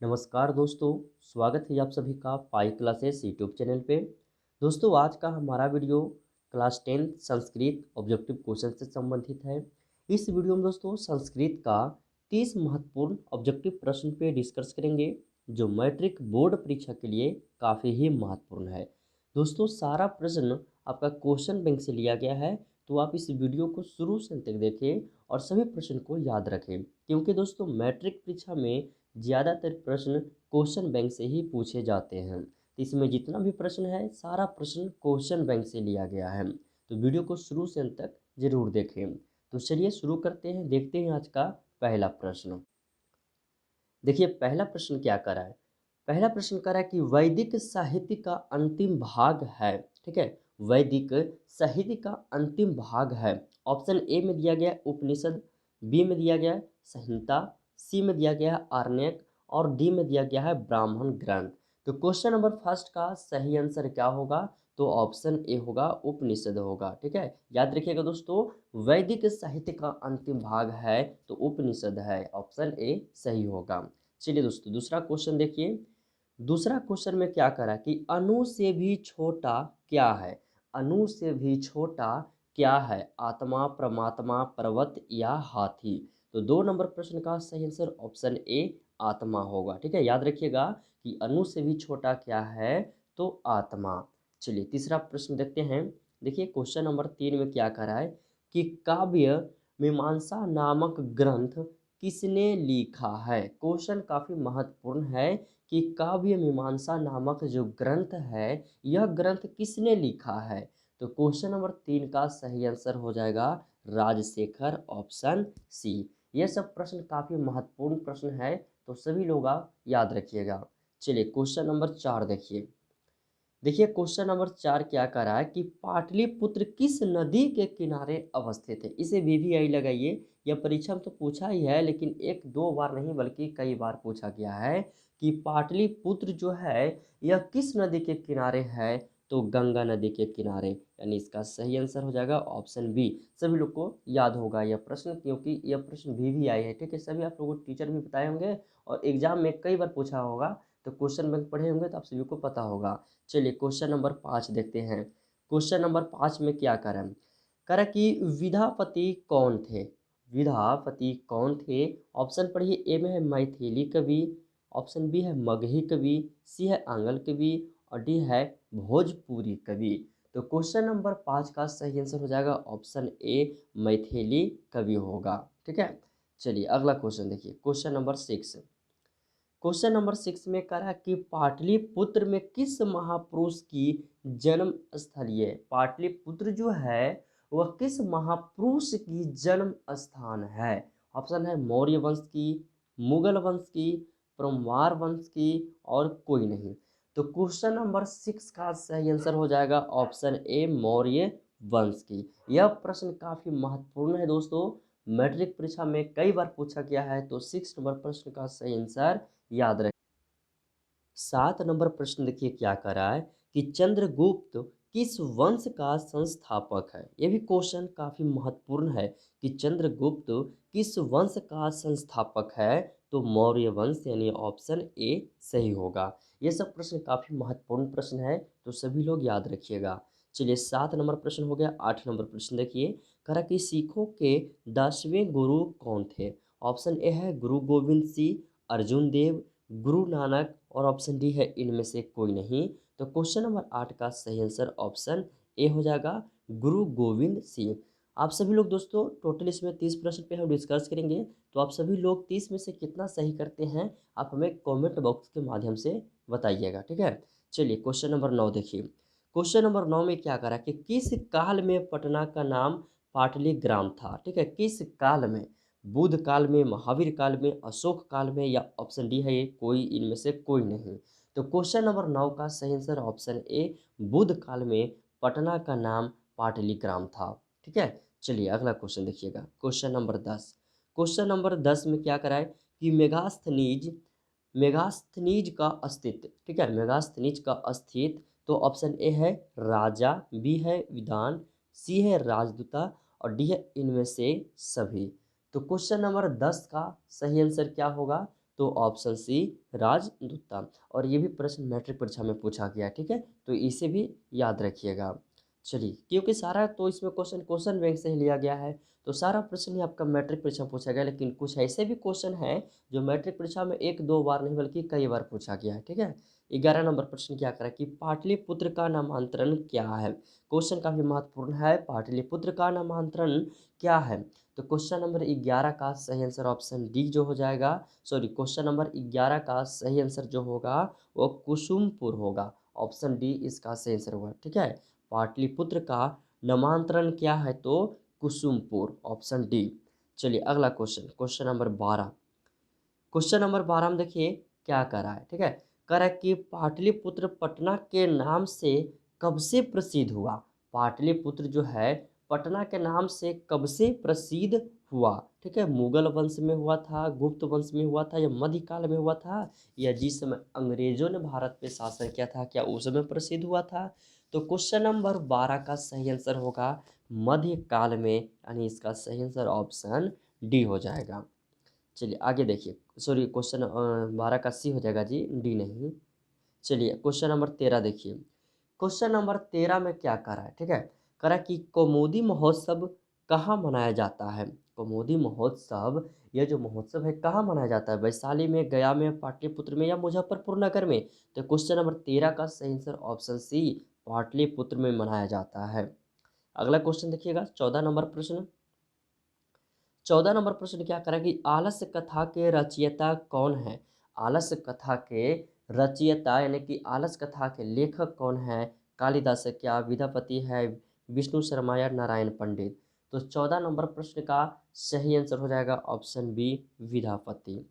नमस्कार दोस्तों, स्वागत है आप सभी का पाई क्लासेस यूट्यूब चैनल पे। दोस्तों, आज का हमारा video class 10 Sanskrit objective question से संबंधित है। इस वीडियो में दोस्तों संस्कृत का 30 महत्वपूर्ण ऑब्जेक्टिव प्रश्न पे डिस्कस करेंगे, जो मैट्रिक बोर्ड परीक्षा के लिए काफ़ी ही महत्वपूर्ण है। दोस्तों, सारा प्रश्न आपका क्वेश्चन बैंक से लिया गया है, तो आप इस वीडियो को शुरू से अंत तक देखें और सभी प्रश्न को याद रखें, क्योंकि दोस्तों मैट्रिक परीक्षा में ज़्यादातर प्रश्न क्वेश्चन बैंक से ही पूछे जाते हैं। तो इसमें जितना भी प्रश्न है सारा प्रश्न क्वेश्चन बैंक से लिया गया है, तो वीडियो को शुरू से अंत तक जरूर देखें। तो चलिए शुरू करते हैं, देखते हैं आज का पहला प्रश्न। देखिए पहला प्रश्न क्या करा है। पहला प्रश्न करा है कि वैदिक साहित्य का अंतिम भाग है। ठीक है, वैदिक साहित्य का अंतिम भाग है। ऑप्शन ए में दिया गया है उपनिषद, बी में दिया गया है संहिता, सी में दिया गया है आरण्यक और डी में दिया गया है ब्राह्मण ग्रंथ। तो क्वेश्चन नंबर फर्स्ट का सही आंसर क्या होगा? तो ऑप्शन ए होगा, उपनिषद होगा। ठीक है, याद रखिएगा दोस्तों, वैदिक साहित्य का अंतिम भाग है तो उपनिषद है, ऑप्शन ए सही होगा। चलिए दोस्तों दूसरा क्वेश्चन देखिए। दूसरा क्वेश्चन में क्या करा कि अणु से भी छोटा क्या है? अणु से भी छोटा क्या है? आत्मा, परमात्मा, पर्वत या हाथी? तो 2 नंबर प्रश्न का सही आंसर ऑप्शन ए आत्मा होगा। ठीक है, याद रखिएगा कि अणु से भी छोटा क्या है? तो आत्मा। चलिए तीसरा प्रश्न देखते हैं। देखिए क्वेश्चन नंबर 3 में क्या करा है कि काव्य मीमांसा नामक ग्रंथ किसने लिखा है? क्वेश्चन काफ़ी महत्वपूर्ण है कि काव्य मीमांसा नामक जो ग्रंथ है यह ग्रंथ किसने लिखा है? तो क्वेश्चन नंबर 3 का सही आंसर हो जाएगा राजशेखर, ऑप्शन सी। यह सब प्रश्न काफ़ी महत्वपूर्ण प्रश्न है, तो सभी लोग आप याद रखिएगा। चलिए क्वेश्चन नंबर 4 देखिए। देखिए क्वेश्चन नंबर 4 क्या कर रहा है कि पाटलिपुत्र किस नदी के किनारे अवस्थित है? इसे वीवीआई लगाइए। यह परीक्षा में तो पूछा ही है, लेकिन एक दो बार नहीं बल्कि कई बार पूछा गया है कि पाटलिपुत्र जो है यह किस नदी के किनारे है? तो गंगा नदी के किनारे, यानी इसका सही आंसर हो जाएगा ऑप्शन बी। सभी लोग को याद होगा यह प्रश्न, क्योंकि यह प्रश्न वीवीआई है। ठीक है, सभी आप लोगों को टीचर भी बताए होंगे और एग्जाम में कई बार पूछा होगा, तो क्वेश्चन बैंक पढ़े होंगे तो आप सभी को पता होगा। चलिए क्वेश्चन नंबर 5 देखते हैं। क्वेश्चन नंबर 5 में क्या करें? करें कि विधापति कौन थे? विधापति कौन थे? ऑप्शन पढ़िए। ए में है मैथिली कवि, ऑप्शन बी है मगही कवि, सी है आंगल कवि और डी है भोजपुरी कवि। तो क्वेश्चन नंबर 5 का सही आंसर हो जाएगा ऑप्शन ए मैथिली कवि होगा। ठीक है, चलिए अगला क्वेश्चन देखिए। Question number 6। क्वेश्चन नंबर 6 में करा कि पाटलिपुत्र में किस महापुरुष की जन्म स्थली है? पाटलिपुत्र जो है वह किस महापुरुष की जन्म स्थान है? ऑप्शन है मौर्य वंश की, मुगल वंश की, परमार वंश की और कोई नहीं। तो क्वेश्चन नंबर 6 का सही आंसर हो जाएगा ऑप्शन ए मौर्य वंश की। यह प्रश्न काफी महत्वपूर्ण है दोस्तों, मैट्रिक परीक्षा में कई बार पूछा गया है, तो 6 नंबर प्रश्न का सही आंसर याद रखें। 7 नंबर प्रश्न देखिए क्या कर रहा है कि चंद्रगुप्त किस वंश का संस्थापक है? यह भी क्वेश्चन काफी महत्वपूर्ण है कि चंद्रगुप्त किस वंश का संस्थापक है? तो मौर्य वंश, यानी ऑप्शन ए सही होगा। यह सब प्रश्न काफी महत्वपूर्ण प्रश्न है, तो सभी लोग याद रखिएगा। चलिए 7 नंबर प्रश्न हो गया। 8 नंबर प्रश्न देखिए, करा कि सिखों के 10वें गुरु कौन थे? ऑप्शन ए है गुरु गोविंद सिंह, अर्जुन देव, गुरु नानक और ऑप्शन डी है इनमें से कोई नहीं। तो क्वेश्चन नंबर 8 का सही आंसर ऑप्शन ए हो जाएगा गुरु गोविंद सिंह। आप सभी लोग दोस्तों टोटल इसमें 30 प्रश्न पे हम डिस्कस करेंगे, तो आप सभी लोग 30 में से कितना सही करते हैं आप हमें कमेंट बॉक्स के माध्यम से बताइएगा। ठीक है, चलिए क्वेश्चन नंबर 9 देखिए। क्वेश्चन नंबर 9 में क्या करा कि किस काल में पटना का नाम पाटलिग्राम था? ठीक है, किस काल में? बुद्ध काल में, महावीर काल में, अशोक काल में या ऑप्शन डी है ये कोई इनमें से कोई नहीं। तो क्वेश्चन नंबर 9 का सही आंसर ऑप्शन ए बुद्ध काल में पटना का नाम पाटलिग्राम था। ठीक है, चलिए अगला क्वेश्चन देखिएगा। Question number 10। क्वेश्चन नंबर 10 में क्या कराए कि मेगास्थनीज, मेगास्थनीज का अस्तित्व। ठीक है, मेगास्थनीज का अस्तित्व। तो ऑप्शन ए है राजा, बी है विधान, सी है राजदूता और डी है इनमें से सभी। तो क्वेश्चन नंबर 10 का सही आंसर क्या होगा? तो ऑप्शन सी राजदूता। और ये भी प्रश्न मैट्रिक परीक्षा में पूछा गया, ठीक है, तो इसे भी याद रखिएगा। चलिए, क्योंकि सारा तो इसमें क्वेश्चन बैंक से ही लिया गया है, तो सारा प्रश्न ही आपका मैट्रिक परीक्षा में पूछा गया, लेकिन कुछ ऐसे भी क्वेश्चन हैं जो मैट्रिक परीक्षा में एक दो बार नहीं बल्कि कई बार पूछा गया है, ठीक है। 11 नंबर प्रश्न क्या करा कि पाटलिपुत्र का नामांतरण क्या है। क्वेश्चन काफी महत्वपूर्ण है, पाटलिपुत्र का नामांतरण क्या है। तो क्वेश्चन नंबर 11 का सही आंसर ऑप्शन डी जो हो जाएगा, सॉरी, क्वेश्चन नंबर 11 का सही आंसर जो होगा वो कुसुमपुर होगा। ऑप्शन डी इसका सही आंसर होगा, ठीक है। पाटलिपुत्र का नामांतरण क्या है, तो कुसुमपुर, ऑप्शन डी। चलिए अगला question, question number 12। Question number 12 में देखिए क्या कर रहा है, ठीक है। कह रहा है कि पाटलिपुत्र पटना के नाम से कब से प्रसिद्ध हुआ। पाटलिपुत्र जो है पटना के नाम से कब से प्रसिद्ध हुआ, ठीक है। मुगल वंश में हुआ था, गुप्त वंश में हुआ था, या मध्यकाल में हुआ था, या जिस समय अंग्रेजों ने भारत पे शासन किया था क्या उस समय प्रसिद्ध हुआ था। तो क्वेश्चन नंबर 12 का सही आंसर होगा मध्यकाल में, यानी इसका सही आंसर ऑप्शन डी हो जाएगा। चलिए आगे देखिए, सॉरी, क्वेश्चन 12 का सी हो जाएगा जी, डी नहीं। चलिए क्वेश्चन नंबर 13 देखिए। क्वेश्चन नंबर 13 में क्या करा है, ठीक है। करा कि कौमुदी महोत्सव कहाँ मनाया जाता है। कौमुदी महोत्सव, यह जो महोत्सव है कहाँ मनाया जाता है, वैशाली में, गया में, पाटलिपुत्र में, या मुजफ्फरपुर नगर में। तो क्वेश्चन नंबर 13 का सही आंसर ऑप्शन सी पाटलिपुत्र में मनाया जाता है। अगला क्वेश्चन देखिएगा, 14 नंबर प्रश्न। 14 नंबर प्रश्न क्या करा कि आलस्य कथा के रचयिता कौन है। आलस्य कथा के रचयिता यानी कि आलस्य कथा के लेखक कौन है। कालिदास है क्या, विद्यापति है, विष्णु शर्मा, या नारायण पंडित। तो 14 नंबर प्रश्न का सही आंसर हो जाएगा ऑप्शन बी विद्यापति।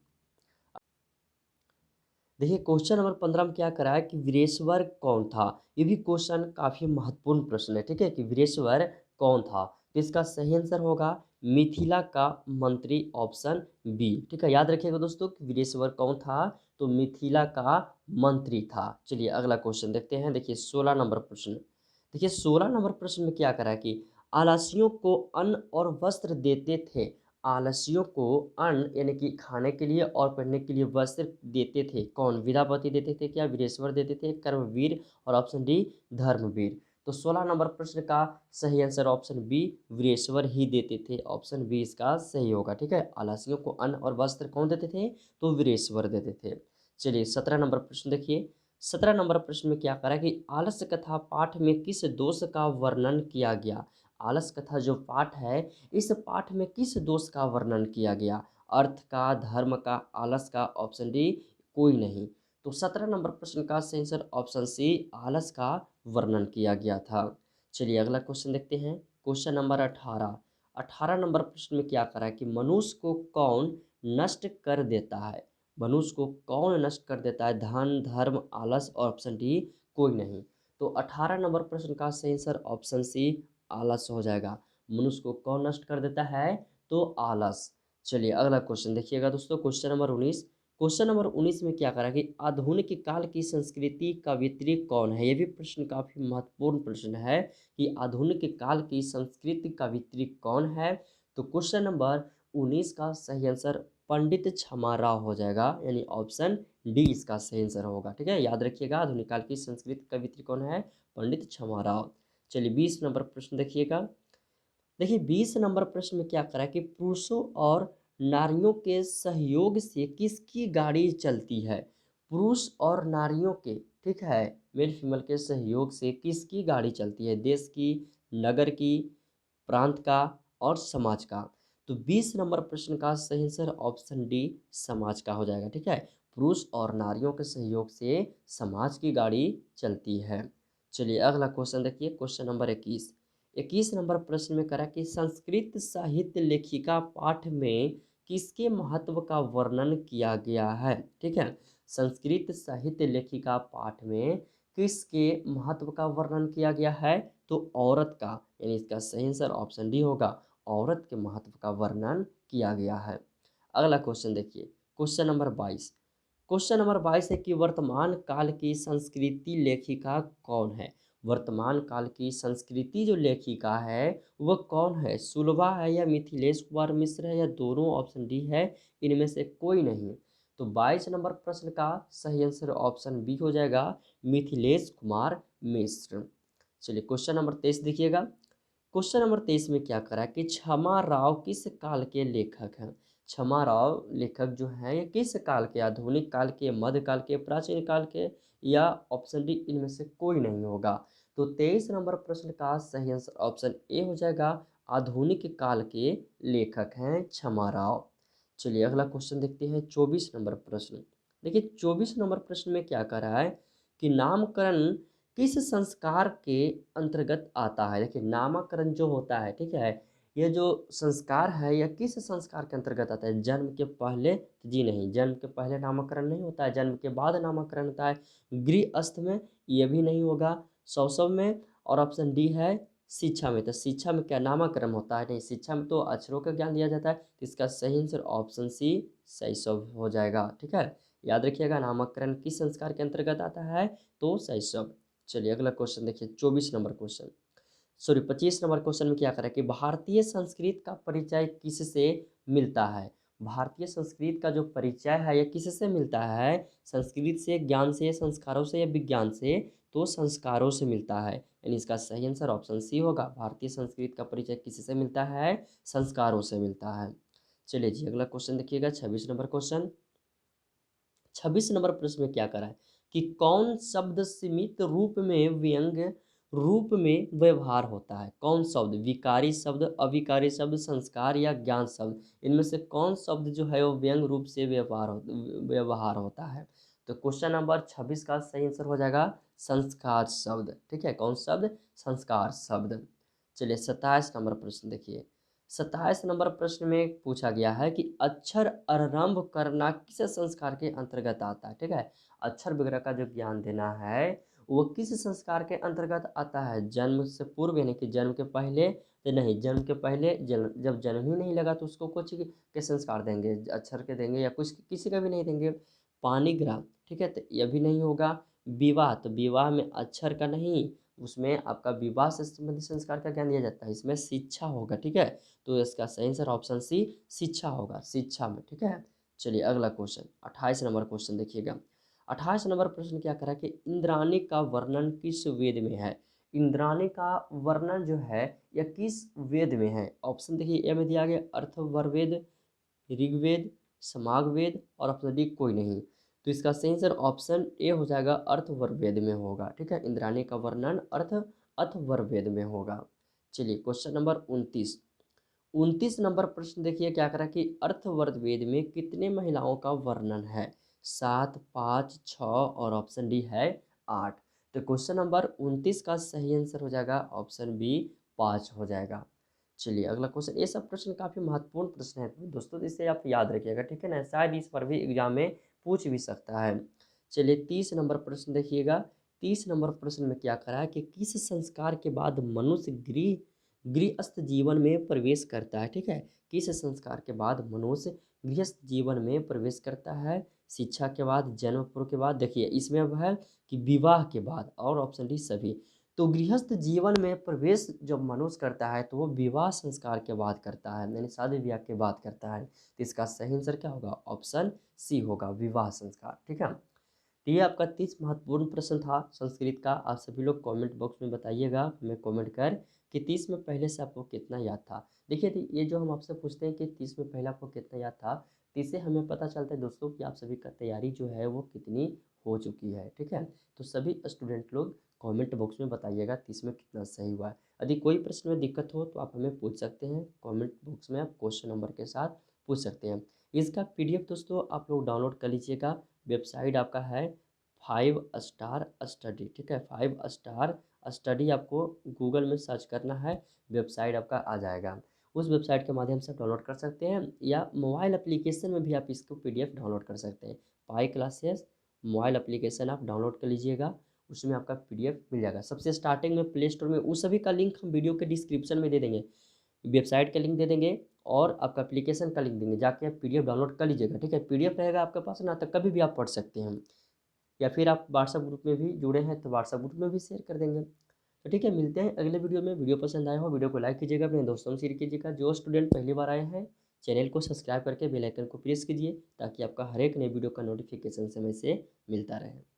देखिए क्वेश्चन नंबर 15 में क्या करा है कि वीरेश्वर कौन था। ये भी क्वेश्चन काफी महत्वपूर्ण प्रश्न है, ठीक है, कि वीरेश्वर कौन था। तो इसका सही आंसर होगा मिथिला का मंत्री, ऑप्शन बी, ठीक है। याद रखिएगा दोस्तों कि वीरेश्वर कौन था, तो मिथिला का मंत्री था। चलिए अगला क्वेश्चन देखते हैं। देखिए 16 नंबर प्रश्न। देखिए 16 नंबर प्रश्न में क्या करा है कि आलसियों को अन्न और वस्त्र देते थे। आलसियों को अन्न यानी कि खाने के लिए और पहनने के लिए वस्त्र देते थे कौन। विद्यापति देते थे क्या, वीरेश्वर देते थे, कर्मवीर, और ऑप्शन डी धर्मवीर। तो 16 नंबर प्रश्न का सही आंसर ऑप्शन बी वीरेश्वर ही देते थे। ऑप्शन बी इसका सही होगा, ठीक है। आलसियों को अन्न और वस्त्र कौन देते थे, तो वीरेश्वर देते थे। चलिए 17 नंबर प्रश्न देखिए। 17 नंबर प्रश्न में क्या करा कि आलस्य कथा पाठ में किस दोष का वर्णन किया गया। आलस्य कथा जो पाठ है, इस पाठ में किस दोष का वर्णन किया गया। अर्थ का, धर्म का, आलस का, ऑप्शन डी कोई नहीं। तो 17 नंबर प्रश्न का सही आंसर ऑप्शन सी आलस का वर्णन किया गया था। चलिए अगला क्वेश्चन देखते हैं, क्वेश्चन नंबर 18। 18 नंबर प्रश्न में क्या करा है कि मनुष्य को कौन नष्ट कर देता है। मनुष्य को कौन नष्ट कर देता है, धन, धर्म, आलस, और ऑप्शन डी कोई नहीं। तो 18 नंबर प्रश्न का सही आंसर ऑप्शन सी आलस हो जाएगा। मनुष्य को कौन नष्ट कर देता है, तो आलस। चलिए अगला क्वेश्चन देखिएगा दोस्तों, क्वेश्चन नंबर 19। क्वेश्चन नंबर 19 में क्या करा कि आधुनिक काल की संस्कृति कवित्री कौन है। यह भी प्रश्न काफी महत्वपूर्ण प्रश्न है कि आधुनिक काल की संस्कृति कवित्री कौन है। तो क्वेश्चन नंबर 19 का सही आंसर पंडित छमाराव हो जाएगा, यानी ऑप्शन डी इसका सही आंसर होगा, ठीक है। याद रखिएगा आधुनिक काल की संस्कृत कवित्री कौन है, पंडित छमाराव। चलिए 20 नंबर प्रश्न देखिएगा। देखिए 20 नंबर प्रश्न में क्या करा है कि पुरुषों और नारियों के सहयोग से किसकी गाड़ी चलती है। पुरुष और नारियों के, ठीक है, मेल फीमेल के सहयोग से किसकी गाड़ी चलती है, देश की, नगर की, प्रांत का, और समाज का। तो 20 नंबर प्रश्न का सही आंसर ऑप्शन डी समाज का हो जाएगा, ठीक है। पुरुष और नारियों के सहयोग से समाज की गाड़ी चलती है। चलिए अगला क्वेश्चन देखिए, क्वेश्चन नंबर 21। 21 नंबर प्रश्न में करा कि संस्कृत साहित्य लेखिका पाठ में किसके महत्व का वर्णन किया गया है, ठीक है। संस्कृत साहित्य लेखिका पाठ में किसके महत्व का वर्णन किया गया है, तो औरत का, यानी इसका सही आंसर ऑप्शन डी होगा, औरत के महत्व का वर्णन किया गया है। अगला क्वेश्चन देखिए, क्वेश्चन नंबर 22। क्वेश्चन नंबर 22 है कि वर्तमान काल की संस्कृति लेखिका कौन है। वर्तमान काल की संस्कृति जो लेखिका है वह कौन है, सुलभा है, या मिथिलेश कुमार मिश्र है, या दोनों, ऑप्शन डी है इनमें से कोई नहीं। तो 22 नंबर प्रश्न का सही आंसर ऑप्शन बी हो जाएगा, मिथिलेश कुमार मिश्र। चलिए क्वेश्चन नंबर 23 देखिएगा। क्वेश्चन नंबर 23 में क्या करा है कि क्षमा राव किस काल के लेखक हैं। क्षमा राव लेखक जो हैं ये किस काल के, आधुनिक काल के, मध्यकाल के, प्राचीन काल के, या ऑप्शन डी इनमें से कोई नहीं होगा। तो 23 नंबर प्रश्न का सही आंसर ऑप्शन ए हो जाएगा, आधुनिक काल के लेखक हैं क्षमा राव। चलिए अगला क्वेश्चन देखते हैं 24 नंबर प्रश्न। देखिए 24 नंबर प्रश्न में क्या कर रहा है कि नामकरण किस संस्कार के अंतर्गत आता है। देखिए नामकरण जो होता है, ठीक है, ये जो संस्कार है यह किस संस्कार के अंतर्गत आता है। जन्म के पहले, जी नहीं, जन्म के पहले नामकरण नहीं होता है, जन्म के बाद नामकरण होता है। गृहस्थ में ये भी नहीं होगा, शौशव में, और ऑप्शन डी है शिक्षा में। तो शिक्षा में क्या नामकरण होता है, नहीं, शिक्षा में तो अक्षरों का ज्ञान दिया जाता है। तो इसका सही आंसर ऑप्शन सी शैशव हो जाएगा। ठीक है, याद रखिएगा नामकरण किस संस्कार के अंतर्गत आता है, तो शैशव। चलिए अगला क्वेश्चन देखिए 24 number question, sorry 25 number question में क्या करें कि भारतीय संस्कृत का परिचय किससे मिलता है। भारतीय संस्कृत का जो परिचय है यह किससे मिलता है, संस्कृत से, ज्ञान से, संस्कारों से या विज्ञान से, तो संस्कारों से मिलता है। यानी इसका सही आंसर ऑप्शन सी होगा, भारतीय संस्कृत का परिचय किससे मिलता है, संस्कारों से मिलता है। चलिए जी अगला क्वेश्चन देखिएगा 26 नंबर क्वेश्चन। 26 नंबर प्रश्न में क्या करा है कि कौन शब्द सीमित रूप में व्यंग रूप में व्यवहार होता है। कौन शब्द, विकारी शब्द, अविकारी शब्द, संस्कार या ज्ञान शब्द, इनमें से कौन शब्द जो है वो व्यंग रूप से व्यवहार होता है। तो क्वेश्चन नंबर 26 का सही आंसर हो जाएगा संस्कार शब्द। ठीक है, कौन शब्द, संस्कार शब्द। चलिए 27 नंबर प्रश्न देखिए। 27 नंबर प्रश्न में पूछा गया है कि अक्षर आरंभ करना किस संस्कार के अंतर्गत आता है। ठीक है, अक्षर वगैरह का जो ज्ञान देना है वो किस संस्कार के अंतर्गत आता है। जन्म से पूर्व यानी कि जन्म के पहले, नहीं जन्म के पहले, जब जन्म ही नहीं लगा तो उसको कुछ के संस्कार देंगे, अक्षर के देंगे या कुछ किसी का भी नहीं देंगे। पानी ग्रह, ठीक है, तो यह भी नहीं होगा। विवाह, तो विवाह में अक्षर का नहीं, उसमें आपका विवाह से संबंधित संस्कार का ज्ञान दिया जाता है। इसमें शिक्षा होगा। ठीक है, तो इसका सही आंसर ऑप्शन सी शिक्षा होगा, शिक्षा में। ठीक है, चलिए अगला क्वेश्चन 28 नंबर क्वेश्चन देखिएगा। 28 नंबर प्रश्न क्या करा कि इंद्राणी का वर्णन किस वेद में है। इंद्राणी का वर्णन जो है यह किस वेद में है। ऑप्शन देखिए ए में दिया गया अथर्ववेद, ऋग्वेद, सामवेद, और ऑप्शन डी कोई नहीं। तो इसका सही आंसर ऑप्शन ए हो जाएगा, अथर्ववेद में होगा। ठीक है, इंद्राणी का वर्णन अथर्ववेद में होगा। चलिए क्वेश्चन नंबर 29। 29 नंबर प्रश्न देखिए क्या करा कि अथर्ववेद में कितने महिलाओं का वर्णन है। 7, 5, 6, और ऑप्शन डी है 8। तो क्वेश्चन नंबर 29 का सही आंसर हो जाएगा ऑप्शन बी 5 हो जाएगा। चलिए अगला क्वेश्चन, ये सब प्रश्न काफ़ी महत्वपूर्ण प्रश्न है तो दोस्तों, इसे आप याद रखिएगा। ठीक है ना, शायद इस पर भी एग्जाम में पूछ भी सकता है। चलिए 30 नंबर प्रश्न देखिएगा। 30 नंबर प्रश्न में क्या करा है कि किस संस्कार के बाद मनुष्य गृहस्थ जीवन में प्रवेश करता है। ठीक है, किस संस्कार के बाद मनुष्य गृहस्थ जीवन में प्रवेश करता है। शिक्षा के बाद, जन्म पूर्व के बाद, देखिए इसमें अब है कि विवाह के बाद, और ऑप्शन डी सभी। तो गृहस्थ जीवन में प्रवेश जब मनुष्य करता है तो वो विवाह संस्कार के बाद करता है, यानी शादी ब्याह के बाद करता है। तो इसका सही आंसर क्या होगा, ऑप्शन सी होगा, विवाह संस्कार। ठीक है, तो ये आपका 30 महत्वपूर्ण प्रश्न था संस्कृत का। आप सभी लोग कमेंट बॉक्स में बताइएगा हमें कमेंट कर कि 30 में पहले से आपको कितना याद था। देखिए ये जो हम आपसे पूछते हैं कि 30 में पहले आपको कितना याद था, तो इससे हमें पता चलता है दोस्तों कि आप सभी का तैयारी जो है वो कितनी हो चुकी है। ठीक है, तो सभी स्टूडेंट लोग कमेंट बॉक्स में बताइएगा 30 में कितना सही हुआ है। यदि कोई प्रश्न में दिक्कत हो तो आप हमें पूछ सकते हैं, कमेंट बॉक्स में आप क्वेश्चन नंबर के साथ पूछ सकते हैं। इसका पीडीएफ दोस्तों आप लोग डाउनलोड कर लीजिएगा। वेबसाइट आपका है 5 स्टार स्टडी। ठीक है, 5 स्टार स्टडी आपको गूगल में सर्च करना है, वेबसाइट आपका आ जाएगा। उस वेबसाइट के माध्यम से आप डाउनलोड कर सकते हैं, या मोबाइल एप्लीकेशन में भी आप इसको पीडीएफ डाउनलोड कर सकते हैं। पाई क्लासेस मोबाइल एप्लीकेशन आप डाउनलोड कर लीजिएगा, उसमें आपका पीडीएफ मिल जाएगा। सबसे स्टार्टिंग में प्ले स्टोर में उस सभी का लिंक हम वीडियो के डिस्क्रिप्शन में दे देंगे, वेबसाइट का लिंक दे देंगे और आपका एप्लीकेशन का लिंक देंगे, जाके आप पीडीएफ डाउनलोड कर लीजिएगा। ठीक है, पीडीएफ रहेगा आपके पास ना, तो कभी भी आप पढ़ सकते हैं। या फिर आप व्हाट्सएप ग्रुप में भी जुड़े हैं तो व्हाट्सएप ग्रुप में भी शेयर कर देंगे। तो ठीक है, मिलते हैं अगले वीडियो में। वीडियो पसंद आया हो वीडियो को लाइक कीजिएगा, अपने दोस्तों में शेयर कीजिएगा। जो स्टूडेंट पहली बार आए हैं चैनल को सब्सक्राइब करके बेल आइकन को प्रेस कीजिए ताकि आपका हर एक नए वीडियो का नोटिफिकेशन समय से मिलता रहे।